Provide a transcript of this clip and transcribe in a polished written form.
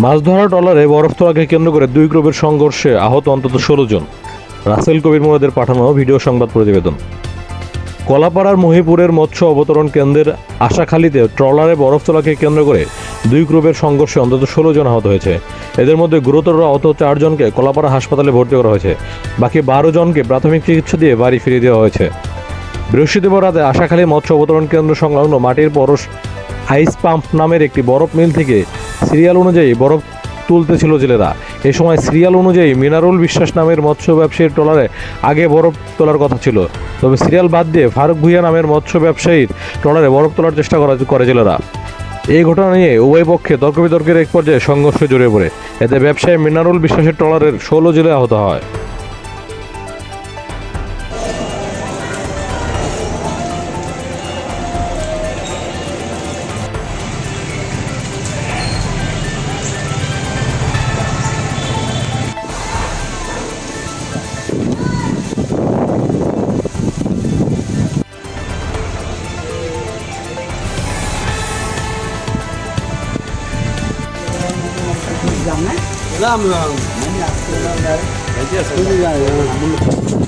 মাছ ধরা ট্রলারে বরফ তোলাকে কেন্দ্র করে দুই গ্রুপের সংঘর্ষে আহত অন্তত ১৬ জন। রাসেল কবির মুরাদের পাঠানো ভিডিও সংবাদ প্রতিবেদন। কলাপাড়ার মহিপুরের মৎস্য অবতরণ কেন্দ্রের আশাখালীতে ট্রলারে বরফ তোলাকে কেন্দ্র করে দুই গ্রুপের সংঘর্ষে অন্তত ১৬ জন আহত হয়েছে। এদের মধ্যে গুরুতর আহত ৪ জনকে কলাপাড়া হাসপাতালে ভর্তি করা হয়েছে। বাকি ১২ জনকে প্রাথমিক চিকিৎসা দিয়ে বাড়ি ফিরিয়ে দেওয়া হয়েছে। বৃহস্পতিবার রাতে আশাখালী মৎস্য অবতরণ কেন্দ্র সংলগ্ন মাটির পরশ আইস পাম্প নামের একটি বরফ মিল থেকে সিরিয়াল অনুযায়ী বরফ তুলতেছিল জেলেরা। এ সময় সিরিয়াল অনুযায়ী মিনারুল বিশ্বাস নামের মৎস্য ব্যবসায়ীর ট্রলারে আগে বরফ তোলার কথা ছিল, তবে সিরিয়াল বাদ দিয়ে ফারুক ভুইয়া নামের মৎস্য ব্যবসায়ীর ট্রলারে বরফ তোলার চেষ্টা করে জেলেরা। এই ঘটনা নিয়ে উভয় পক্ষে তর্ক বিতর্কের এক পর্যায়ে সংঘর্ষ জড়িয়ে পড়ে। এতে ব্যবসায়ী মিনারুল বিশ্বাসের ট্রলারের ১৬ জেলে আহত হয়। Ram, ram. Ini aku ram. Ini aku ram.